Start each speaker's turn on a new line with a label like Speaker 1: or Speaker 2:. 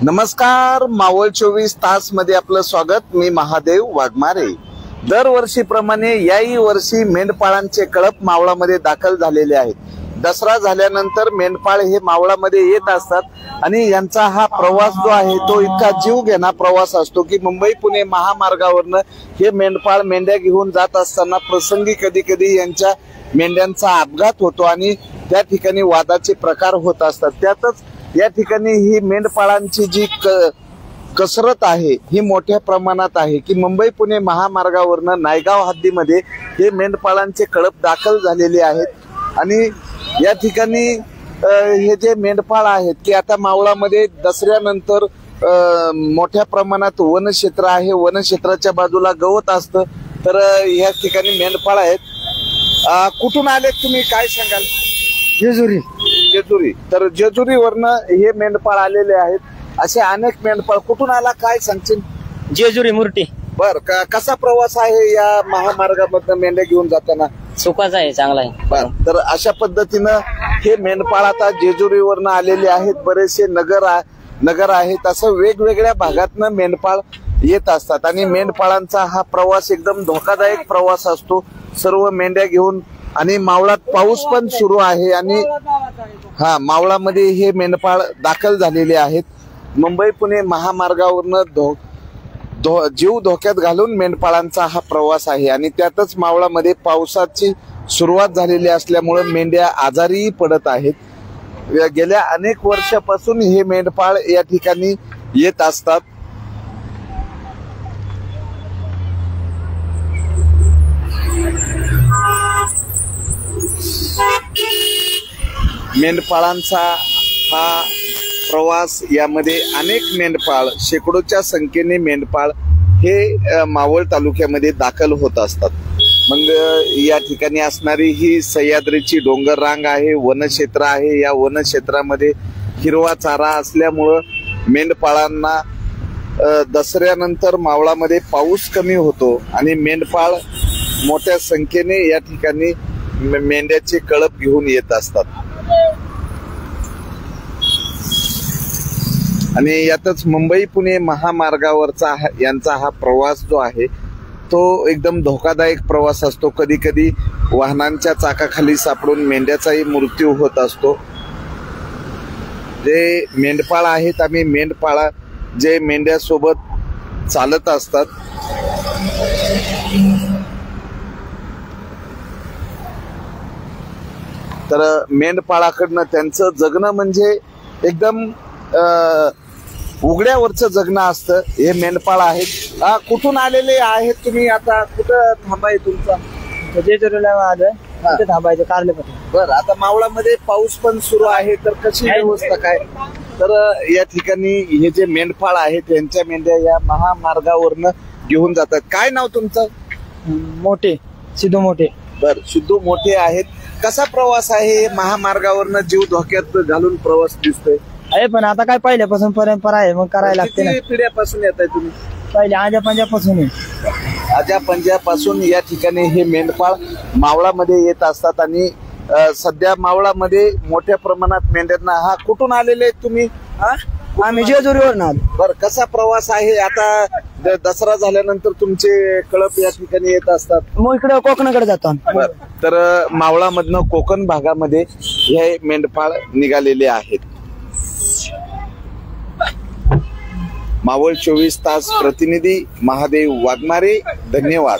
Speaker 1: नमस्कार, मावळ 24 तास मध्ये आपलं स्वागत। मी महादेव वाघमारे। दरवर्षीप्रमाणे याही वर्षी मेंढपाळांचे कळप मावळामध्ये दाखल झालेले आहेत। दसरा झाल्यानंतर मेंढपाळ हे मावळामध्ये येत असतात आणि यांचा हा प्रवास जो आहे तो इतका जीवघेणा प्रवास असतो की मुंबई पुणे महामार्गावरनं हे मेंढपाळ मेंढ्या घेऊन जात असताना प्रसंगी कधी कधी यांच्या मेंढ्यांचा अपघात होतो आणि त्या ठिकाणी वादाचे प्रकार होत असतात। त्यातच या ठिकाणी ही मेंढपाळांची जी कसरत आहे ही मोठ्या प्रमाणात आहे की मुंबई पुणे महामार्गावरनं नायगाव हद्दीमध्ये हे मेंढपाळांचे कळप दाखल झालेले आहेत। आणि या ठिकाणी हे जे मेंढपाळ आहेत की आता मावळामध्ये दसऱ्यानंतर मोठ्या प्रमाणात वनक्षेत्र आहे। वनक्षेत्राच्या बाजूला गवत असतं, तर या ठिकाणी मेंढपाळ आहेत। कुठून आले तुम्ही, काय सांगाल?
Speaker 2: जेजुरी।
Speaker 1: तर जेजुरीवरनं हे मेंढपाळ आलेले आहेत। असे अनेक मेंढपाळ कुठून आला, काय सांगशील?
Speaker 2: जेजुरी मुर्टी।
Speaker 1: बर, कसा प्रवास आहे या महामार्गामधनं मेंढ्या घेऊन जाताना?
Speaker 2: सुखाचा आहे, चांगला आहे।
Speaker 1: बर, तर अशा पद्धतीनं हे मेंढपाळ आता जेजुरीवरनं आलेले आहेत। बरेचसे नगर आहेत, असं वेगवेगळ्या भागातनं मेंढपाळ येत असतात आणि मेंढपाळांचा हा प्रवास एकदम धोकादायक प्रवास असतो। सर्व मेंढ्या घेऊन आणि मावळात पाऊस पण सुरू आहे आणि मावळामध्ये हे मेंढपाळ दाखल झालेले आहेत। मुंबई पुणे महामार्गावरनं जीव धोक्यात घालून मेंढपाळांचा हा प्रवास आहे आणि त्यातच मावळामध्ये पावसाची सुरुवात झालेली असल्यामुळे मेंढ्या आजारीही पडत आहेत। गेल्या अनेक वर्षापासून हे मेंढपाळ या ठिकाणी येत असतात। मेंढपाळांचा हा प्रवास, यामध्ये अनेक मेंढपाळ, शेकडोच्या संख्येने मेंढपाळ हे मावळ तालुक्यामध्ये दाखल होत असतात। मग या ठिकाणी असणारी ही सह्याद्रीची डोंगर रांग आहे, वनक्षेत्र आहे। या वनक्षेत्रामध्ये हिरवा चारा असल्यामुळं मेंढपाळांना दसऱ्यानंतर मावळामध्ये पाऊस कमी होतो आणि मेंढपाळ मोठ्या संख्येने या ठिकाणी मेंढ्याचे कळप घेऊन येत असतात। आणि यातच मुंबई पुणे महामार्गावरचा यांचा हा प्रवास जो आहे तो एकदम धोकादायक प्रवास असतो। कधी कधी वाहनांच्या चाकाखाली सापडून मेंढ्याचाही मृत्यू होत असतो। जे मेंढपाळ आहेत, आम्ही मेंढपाळ जे मेंढ्यासोबत चालत असतात, तर मेंढपाळाकडनं त्यांचं जगणं म्हणजे एकदम उघड्यावरचं जगणं असतं। हे मेंढपाळ आहेत। कुठून आलेले आहेत तुम्ही? आता कुठं थांबाय तुमचा?
Speaker 2: जेजुरीला आलोय, तिथे थांबायचं कारलेपट्टी।
Speaker 1: बर, आता मावळामध्ये पाऊस पण सुरू आहे, तर कशी व्यवस्था काय? तर या ठिकाणी हे जे मेंढपाळ आहेत यांच्या मेंढ्या या महामार्गावरनं घेऊन जातात। काय नाव तुमचं?
Speaker 2: मोठे, सिद्धू मोठे।
Speaker 1: बर, सिद्धू मोठे आहेत। कसा प्रवास आहे? महामार्गावरनं जीव धोक्यात घालून प्रवास दिसतोय
Speaker 2: आहे, पण आता काय पहिल्यापासून परंपरा आहे, मग करायला लागते ना।
Speaker 1: किती पिढ्यापासून येत आहे तुम्ही?
Speaker 2: पहिले आजा पंजापासून।
Speaker 1: आजा पंजापासून या ठिकाणी हे मेंढपाळ मावळामध्ये येत असतात आणि सध्या मावळामध्ये मोठ्या प्रमाणात मेंढ्यांना कुठून आलेले आहेत तुम्ही?
Speaker 2: आम्ही जेजुरीवरून आलो।
Speaker 1: बर, कसा प्रवास आहे? आता दसरा झाल्यानंतर तुमचे कळप या ठिकाणी येत असतात?
Speaker 2: मग इकडे कोकणाकडे जातो।
Speaker 1: तर मावळामधनं कोकण भागामध्ये हे मेंढपाळ निघालेले आहेत। मावळ 24 तास प्रतिनिधी महादेव वाघमारे, धन्यवाद।